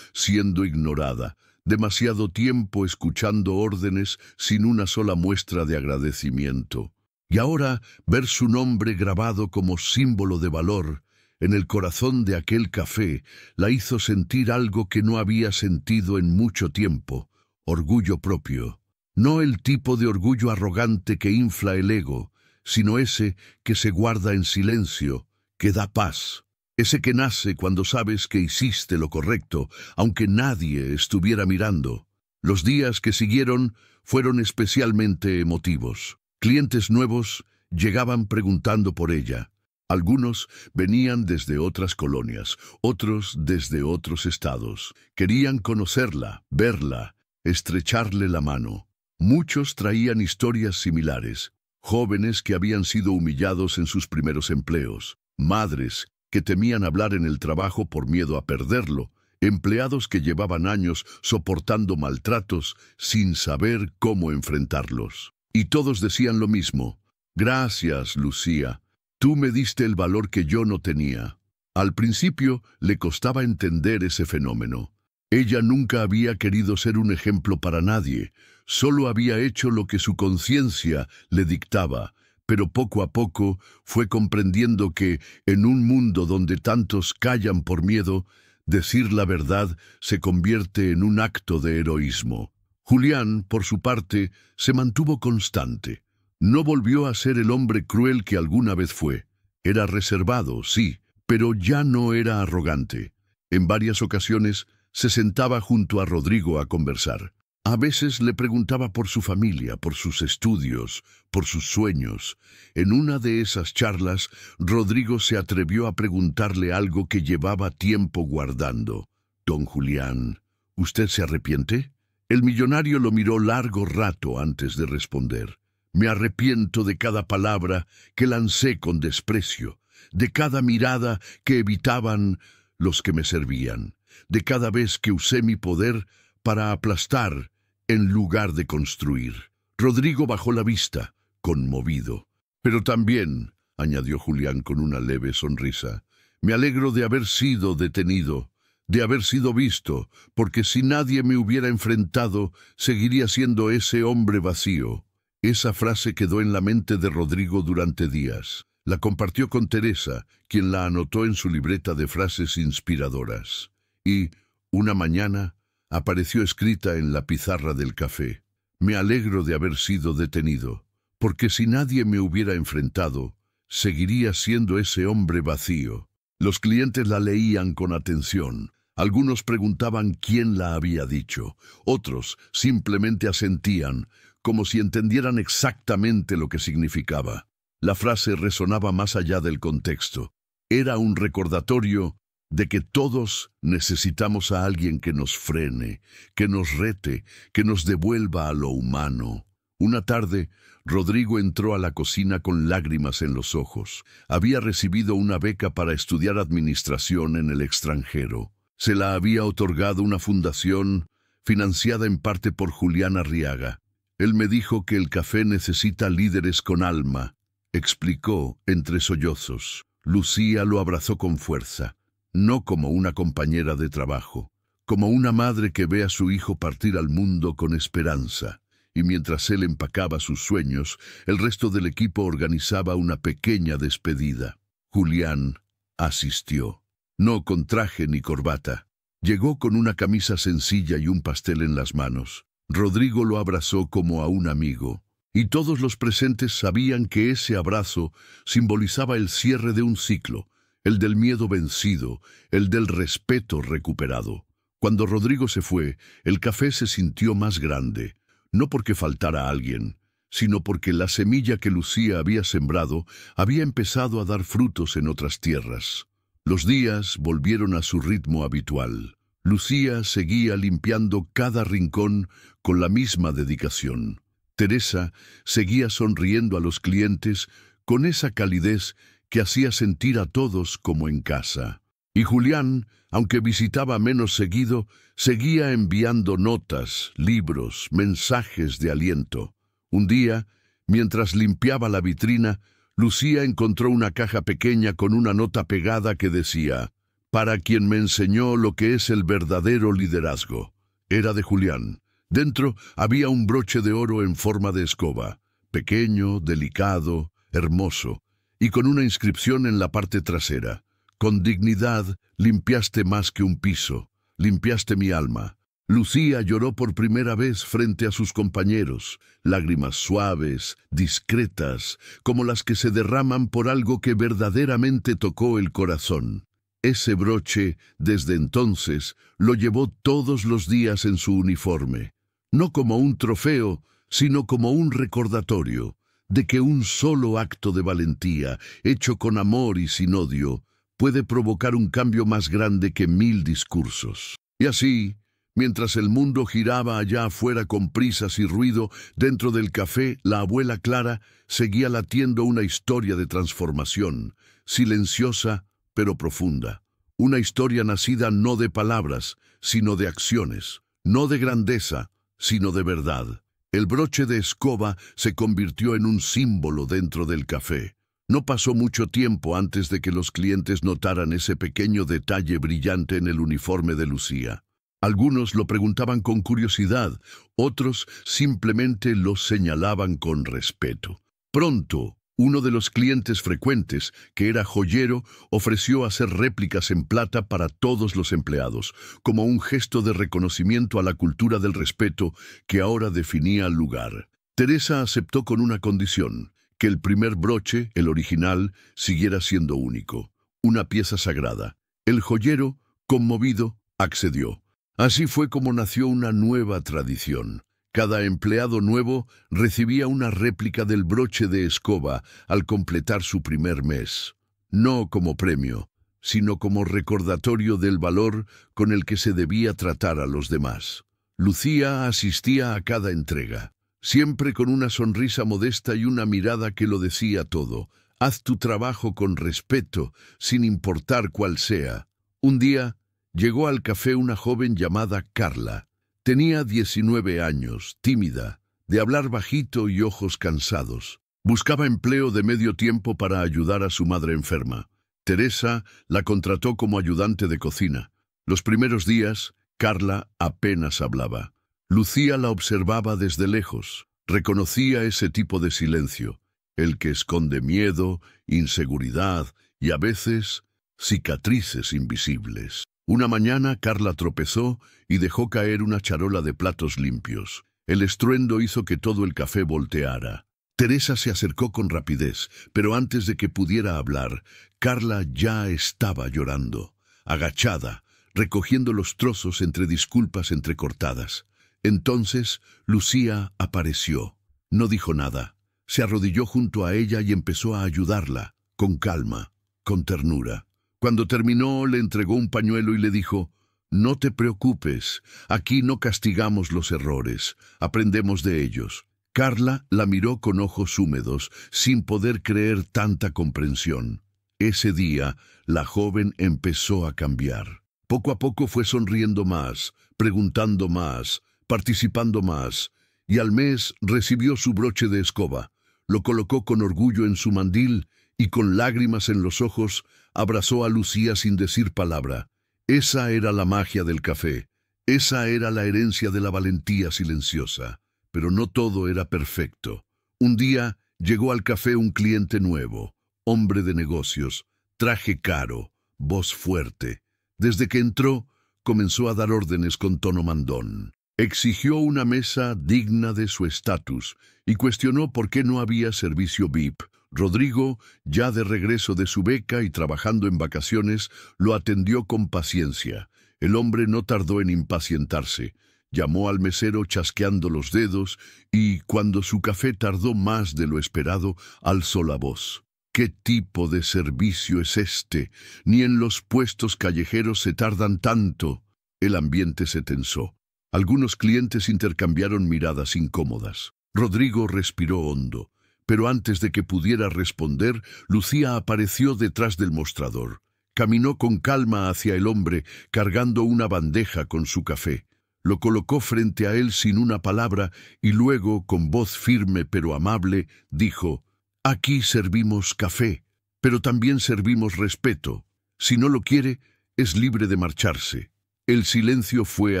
siendo ignorada, demasiado tiempo escuchando órdenes sin una sola muestra de agradecimiento. Y ahora ver su nombre grabado como símbolo de valor en el corazón de aquel café la hizo sentir algo que no había sentido en mucho tiempo: orgullo propio. No el tipo de orgullo arrogante que infla el ego, sino ese que se guarda en silencio, que da paz. Ese que nace cuando sabes que hiciste lo correcto, aunque nadie estuviera mirando. Los días que siguieron fueron especialmente emotivos. Clientes nuevos llegaban preguntando por ella. Algunos venían desde otras colonias, otros desde otros estados. Querían conocerla, verla, estrecharle la mano. Muchos traían historias similares. Jóvenes que habían sido humillados en sus primeros empleos. Madres que temían hablar en el trabajo por miedo a perderlo. Empleados que llevaban años soportando maltratos sin saber cómo enfrentarlos. Y todos decían lo mismo. Gracias, Lucía. Tú me diste el valor que yo no tenía. Al principio le costaba entender ese fenómeno. Ella nunca había querido ser un ejemplo para nadie. Solo había hecho lo que su conciencia le dictaba. Pero poco a poco fue comprendiendo que, en un mundo donde tantos callan por miedo, decir la verdad se convierte en un acto de heroísmo. Julián, por su parte, se mantuvo constante. No volvió a ser el hombre cruel que alguna vez fue. Era reservado, sí, pero ya no era arrogante. En varias ocasiones se sentaba junto a Rodrigo a conversar. A veces le preguntaba por su familia, por sus estudios, por sus sueños. En una de esas charlas, Rodrigo se atrevió a preguntarle algo que llevaba tiempo guardando. «Don Julián, ¿usted se arrepiente?» El millonario lo miró largo rato antes de responder. «Me arrepiento de cada palabra que lancé con desprecio, de cada mirada que evitaban los que me servían, de cada vez que usé mi poder para aplastar en lugar de construir». Rodrigo bajó la vista, conmovido. «Pero también», añadió Julián con una leve sonrisa, «me alegro de haber sido detenido, de haber sido visto, porque si nadie me hubiera enfrentado, seguiría siendo ese hombre vacío». Esa frase quedó en la mente de Rodrigo durante días. La compartió con Teresa, quien la anotó en su libreta de frases inspiradoras. Y, una mañana, apareció escrita en la pizarra del café: «Me alegro de haber sido detenido, porque si nadie me hubiera enfrentado, seguiría siendo ese hombre vacío». Los clientes la leían con atención. Algunos preguntaban quién la había dicho. Otros simplemente asentían, como si entendieran exactamente lo que significaba. La frase resonaba más allá del contexto. Era un recordatorio de que todos necesitamos a alguien que nos frene, que nos rete, que nos devuelva a lo humano. Una tarde, Rodrigo entró a la cocina con lágrimas en los ojos. Había recibido una beca para estudiar administración en el extranjero. Se la había otorgado una fundación financiada en parte por Julián Arriaga. «Él me dijo que el café necesita líderes con alma», explicó entre sollozos. Lucía lo abrazó con fuerza, no como una compañera de trabajo, como una madre que ve a su hijo partir al mundo con esperanza. Y mientras él empacaba sus sueños, el resto del equipo organizaba una pequeña despedida. Julián asistió, no con traje ni corbata. Llegó con una camisa sencilla y un pastel en las manos. Rodrigo lo abrazó como a un amigo, y todos los presentes sabían que ese abrazo simbolizaba el cierre de un ciclo, el del miedo vencido, el del respeto recuperado. Cuando Rodrigo se fue, el café se sintió más grande, no porque faltara alguien, sino porque la semilla que Lucía había sembrado había empezado a dar frutos en otras tierras. Los días volvieron a su ritmo habitual. Lucía seguía limpiando cada rincón con la misma dedicación. Teresa seguía sonriendo a los clientes con esa calidez que hacía sentir a todos como en casa. Y Julián, aunque visitaba menos seguido, seguía enviando notas, libros, mensajes de aliento. Un día, mientras limpiaba la vitrina, Lucía encontró una caja pequeña con una nota pegada que decía: «Para quien me enseñó lo que es el verdadero liderazgo». Era de Julián. Dentro había un broche de oro en forma de escoba, pequeño, delicado, hermoso, y con una inscripción en la parte trasera: «Con dignidad limpiaste más que un piso, limpiaste mi alma». Lucía lloró por primera vez frente a sus compañeros, lágrimas suaves, discretas, como las que se derraman por algo que verdaderamente tocó el corazón. Ese broche, desde entonces, lo llevó todos los días en su uniforme, no como un trofeo, sino como un recordatorio de que un solo acto de valentía, hecho con amor y sin odio, puede provocar un cambio más grande que 1000 discursos. Y así, mientras el mundo giraba allá afuera con prisas y ruido, dentro del café, la abuela Clara seguía latiendo una historia de transformación, silenciosa pero profunda. Una historia nacida no de palabras, sino de acciones, no de grandeza, sino de verdad. El broche de escoba se convirtió en un símbolo dentro del café. No pasó mucho tiempo antes de que los clientes notaran ese pequeño detalle brillante en el uniforme de Lucía. Algunos lo preguntaban con curiosidad, otros simplemente lo señalaban con respeto. Pronto, uno de los clientes frecuentes, que era joyero, ofreció hacer réplicas en plata para todos los empleados, como un gesto de reconocimiento a la cultura del respeto que ahora definía el lugar. Teresa aceptó con una condición: que el primer broche, el original, siguiera siendo único, una pieza sagrada. El joyero, conmovido, accedió. Así fue como nació una nueva tradición. Cada empleado nuevo recibía una réplica del broche de escoba al completar su primer mes, no como premio, sino como recordatorio del valor con el que se debía tratar a los demás. Lucía asistía a cada entrega, siempre con una sonrisa modesta y una mirada que lo decía todo. Haz tu trabajo con respeto, sin importar cuál sea. Un día, llegó al café una joven llamada Carla. Tenía 19 años, tímida, de hablar bajito y ojos cansados. Buscaba empleo de medio tiempo para ayudar a su madre enferma. Teresa la contrató como ayudante de cocina. Los primeros días, Carla apenas hablaba. Lucía la observaba desde lejos. Reconocía ese tipo de silencio, el que esconde miedo, inseguridad y a veces cicatrices invisibles. Una mañana Carla tropezó y dejó caer una charola de platos limpios. El estruendo hizo que todo el café volteara. Teresa se acercó con rapidez, pero antes de que pudiera hablar, Carla ya estaba llorando, agachada, recogiendo los trozos entre disculpas entrecortadas. Entonces Lucía apareció. No dijo nada. Se arrodilló junto a ella y empezó a ayudarla, con calma, con ternura. Cuando terminó, le entregó un pañuelo y le dijo: «No te preocupes, aquí no castigamos los errores, aprendemos de ellos». Carla la miró con ojos húmedos, sin poder creer tanta comprensión. Ese día, la joven empezó a cambiar. Poco a poco fue sonriendo más, preguntando más, participando más, y al mes recibió su broche de escoba. Lo colocó con orgullo en su mandil y con lágrimas en los ojos abrazó a Lucía sin decir palabra. Esa era la magia del café. Esa era la herencia de la valentía silenciosa. Pero no todo era perfecto. Un día llegó al café un cliente nuevo, hombre de negocios, traje caro, voz fuerte. Desde que entró, comenzó a dar órdenes con tono mandón. Exigió una mesa digna de su estatus y cuestionó por qué no había servicio VIP. Rodrigo, ya de regreso de su beca y trabajando en vacaciones, lo atendió con paciencia. El hombre no tardó en impacientarse. Llamó al mesero chasqueando los dedos y, cuando su café tardó más de lo esperado, alzó la voz. ¿Qué tipo de servicio es este? Ni en los puestos callejeros se tardan tanto. El ambiente se tensó. Algunos clientes intercambiaron miradas incómodas. Rodrigo respiró hondo, pero antes de que pudiera responder, Lucía apareció detrás del mostrador. Caminó con calma hacia el hombre, cargando una bandeja con su café. Lo colocó frente a él sin una palabra y luego, con voz firme pero amable, dijo: «Aquí servimos café, pero también servimos respeto. Si no lo quiere, es libre de marcharse». El silencio fue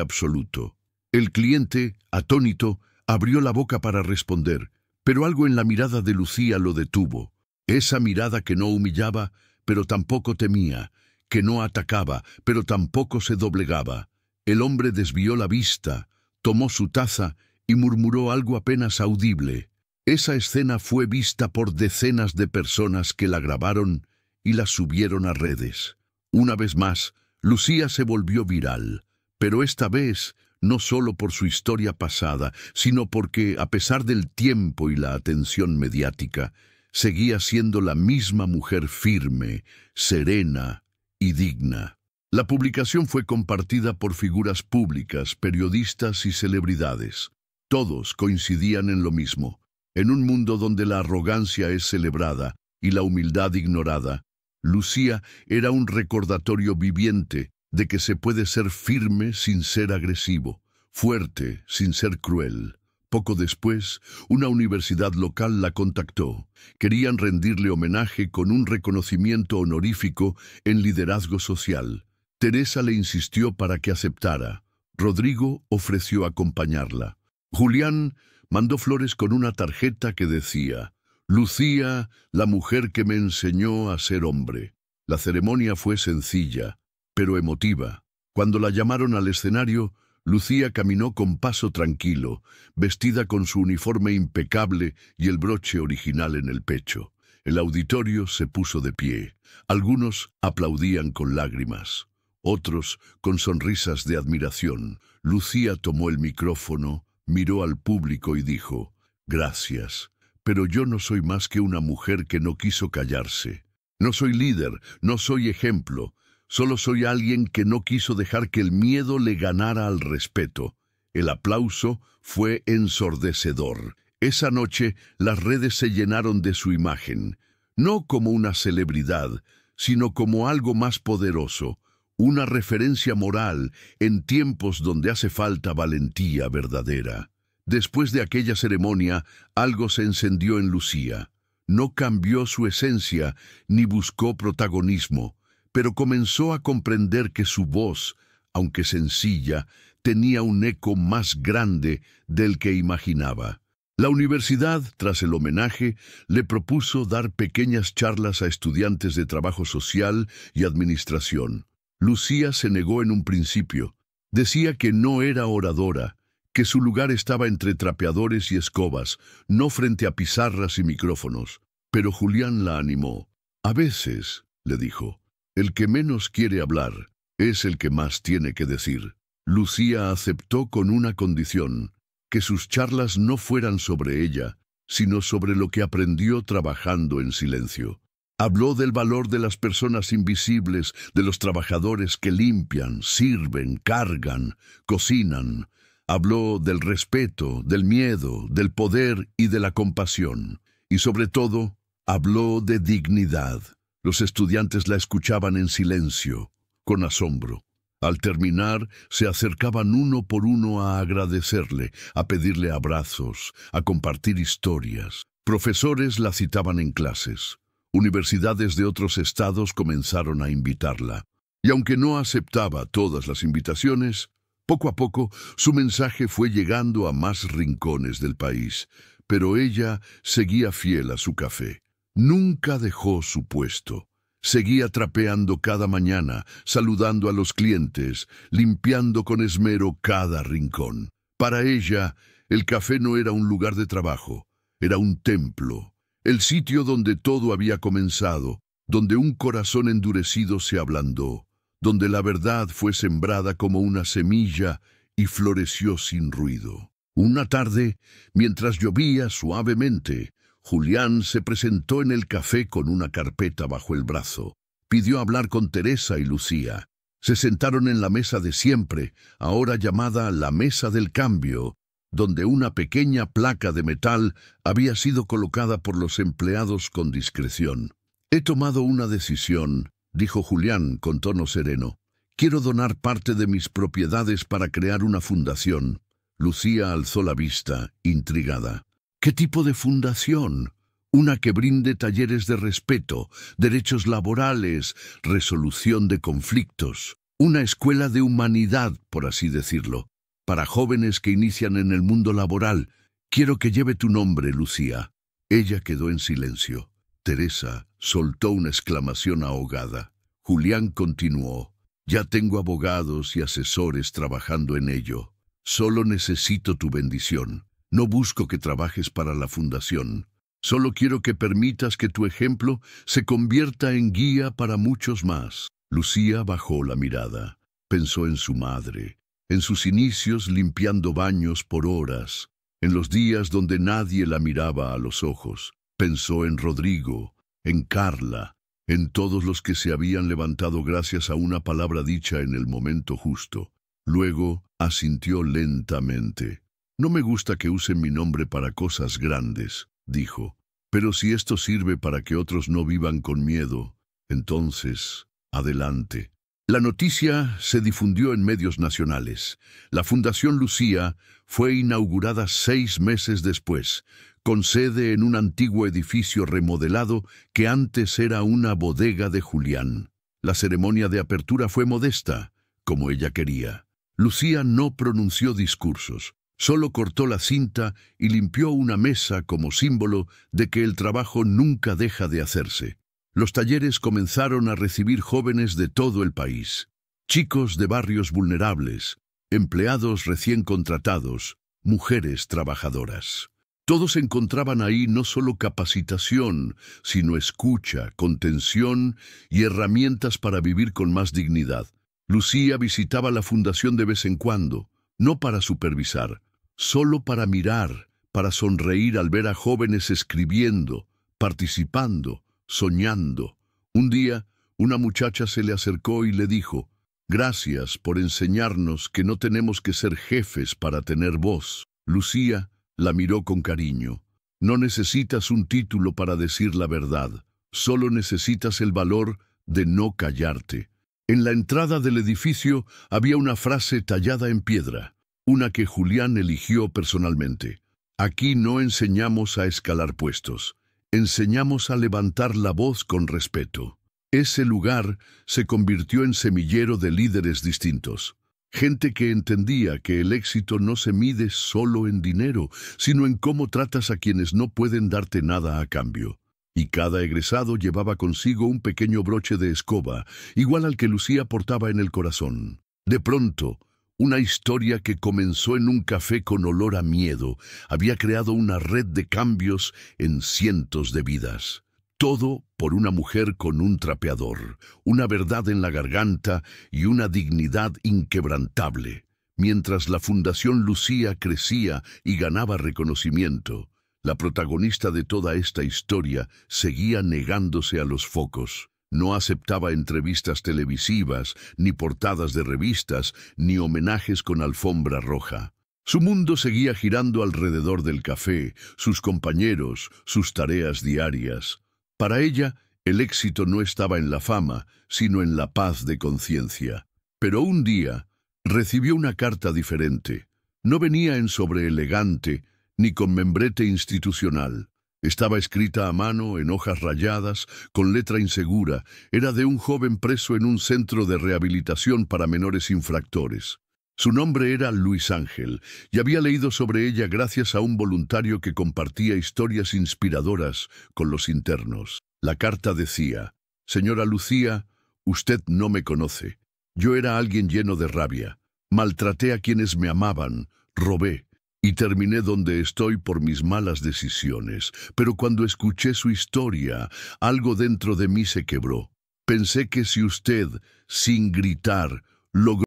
absoluto. El cliente, atónito, abrió la boca para responder, pero algo en la mirada de Lucía lo detuvo. Esa mirada que no humillaba, pero tampoco temía, que no atacaba, pero tampoco se doblegaba. El hombre desvió la vista, tomó su taza y murmuró algo apenas audible. Esa escena fue vista por decenas de personas que la grabaron y la subieron a redes. Una vez más, Lucía se volvió viral, pero esta vez no solo por su historia pasada, sino porque, a pesar del tiempo y la atención mediática, seguía siendo la misma mujer firme, serena y digna. La publicación fue compartida por figuras públicas, periodistas y celebridades. Todos coincidían en lo mismo. En un mundo donde la arrogancia es celebrada y la humildad ignorada, Lucía era un recordatorio viviente de que se puede ser firme sin ser agresivo, fuerte sin ser cruel. Poco después, una universidad local la contactó. Querían rendirle homenaje con un reconocimiento honorífico en liderazgo social. Teresa le insistió para que aceptara. Rodrigo ofreció acompañarla. Julián mandó flores con una tarjeta que decía: Lucía, la mujer que me enseñó a ser hombre. La ceremonia fue sencilla, pero emotiva. Cuando la llamaron al escenario, Lucía caminó con paso tranquilo, vestida con su uniforme impecable y el broche original en el pecho. El auditorio se puso de pie. Algunos aplaudían con lágrimas, otros con sonrisas de admiración. Lucía tomó el micrófono, miró al público y dijo: «Gracias, pero yo no soy más que una mujer que no quiso callarse. No soy líder, no soy ejemplo. Solo soy alguien que no quiso dejar que el miedo le ganara al respeto». El aplauso fue ensordecedor. Esa noche las redes se llenaron de su imagen, no como una celebridad, sino como algo más poderoso, una referencia moral en tiempos donde hace falta valentía verdadera. Después de aquella ceremonia, algo se encendió en Lucía. No cambió su esencia ni buscó protagonismo, pero comenzó a comprender que su voz, aunque sencilla, tenía un eco más grande del que imaginaba. La universidad, tras el homenaje, le propuso dar pequeñas charlas a estudiantes de trabajo social y administración. Lucía se negó en un principio. Decía que no era oradora, que su lugar estaba entre trapeadores y escobas, no frente a pizarras y micrófonos. Pero Julián la animó. «A veces», le dijo, «el que menos quiere hablar es el que más tiene que decir». Lucía aceptó con una condición: que sus charlas no fueran sobre ella, sino sobre lo que aprendió trabajando en silencio. Habló del valor de las personas invisibles, de los trabajadores que limpian, sirven, cargan, cocinan. Habló del respeto, del miedo, del poder y de la compasión. Y sobre todo, habló de dignidad. Los estudiantes la escuchaban en silencio, con asombro. Al terminar, se acercaban uno por uno a agradecerle, a pedirle abrazos, a compartir historias. Profesores la citaban en clases. Universidades de otros estados comenzaron a invitarla. Y aunque no aceptaba todas las invitaciones, poco a poco su mensaje fue llegando a más rincones del país. Pero ella seguía fiel a su café. Nunca dejó su puesto. Seguía trapeando cada mañana, saludando a los clientes, limpiando con esmero cada rincón. Para ella, el café no era un lugar de trabajo, era un templo, el sitio donde todo había comenzado, donde un corazón endurecido se ablandó, donde la verdad fue sembrada como una semilla y floreció sin ruido. Una tarde, mientras llovía suavemente, Julián se presentó en el café con una carpeta bajo el brazo. Pidió hablar con Teresa y Lucía. Se sentaron en la mesa de siempre, ahora llamada la Mesa del Cambio, donde una pequeña placa de metal había sido colocada por los empleados con discreción. «He tomado una decisión», dijo Julián con tono sereno. «Quiero donar parte de mis propiedades para crear una fundación». Lucía alzó la vista, intrigada. «¿Qué tipo de fundación? Una que brinde talleres de respeto, derechos laborales, resolución de conflictos. Una escuela de humanidad, por así decirlo, para jóvenes que inician en el mundo laboral. Quiero que lleve tu nombre, Lucía». Ella quedó en silencio. Teresa soltó una exclamación ahogada. Julián continuó. Ya tengo abogados y asesores trabajando en ello. Solo necesito tu bendición. No busco que trabajes para la fundación. Solo quiero que permitas que tu ejemplo se convierta en guía para muchos más. Lucía bajó la mirada. Pensó en su madre, en sus inicios limpiando baños por horas, en los días donde nadie la miraba a los ojos. Pensó en Rodrigo, en Carla, en todos los que se habían levantado gracias a una palabra dicha en el momento justo. Luego asintió lentamente. No me gusta que usen mi nombre para cosas grandes, dijo, pero si esto sirve para que otros no vivan con miedo, entonces, adelante. La noticia se difundió en medios nacionales. La Fundación Lucía fue inaugurada 6 meses después, con sede en un antiguo edificio remodelado que antes era una bodega de Julián. La ceremonia de apertura fue modesta, como ella quería. Lucía no pronunció discursos, solo cortó la cinta y limpió una mesa como símbolo de que el trabajo nunca deja de hacerse. Los talleres comenzaron a recibir jóvenes de todo el país, chicos de barrios vulnerables, empleados recién contratados, mujeres trabajadoras. Todos encontraban ahí no solo capacitación, sino escucha, contención y herramientas para vivir con más dignidad. Lucía visitaba la fundación de vez en cuando, no para supervisar, solo para mirar, para sonreír al ver a jóvenes escribiendo, participando, soñando. Un día, una muchacha se le acercó y le dijo: «Gracias por enseñarnos que no tenemos que ser jefes para tener voz». Lucía la miró con cariño. «No necesitas un título para decir la verdad, solo necesitas el valor de no callarte». En la entrada del edificio había una frase tallada en piedra, una que Julián eligió personalmente. «Aquí no enseñamos a escalar puestos. Enseñamos a levantar la voz con respeto». Ese lugar se convirtió en semillero de líderes distintos. Gente que entendía que el éxito no se mide solo en dinero, sino en cómo tratas a quienes no pueden darte nada a cambio. Y cada egresado llevaba consigo un pequeño broche de escoba, igual al que Lucía portaba en el corazón. De pronto, una historia que comenzó en un café con olor a miedo había creado una red de cambios en cientos de vidas. Todo por una mujer con un trapeador, una verdad en la garganta y una dignidad inquebrantable. Mientras la Fundación Lucía crecía y ganaba reconocimiento, la protagonista de toda esta historia seguía negándose a los focos. No aceptaba entrevistas televisivas, ni portadas de revistas, ni homenajes con alfombra roja. Su mundo seguía girando alrededor del café, sus compañeros, sus tareas diarias. Para ella, el éxito no estaba en la fama, sino en la paz de conciencia. Pero un día, recibió una carta diferente. No venía en sobre elegante, ni con membrete institucional. Estaba escrita a mano, en hojas rayadas, con letra insegura. Era de un joven preso en un centro de rehabilitación para menores infractores. Su nombre era Luis Ángel, y había leído sobre ella gracias a un voluntario que compartía historias inspiradoras con los internos. La carta decía: «Señora Lucía, usted no me conoce. Yo era alguien lleno de rabia. Maltraté a quienes me amaban, robé, y terminé donde estoy por mis malas decisiones. Pero cuando escuché su historia, algo dentro de mí se quebró. Pensé que si usted, sin gritar, logró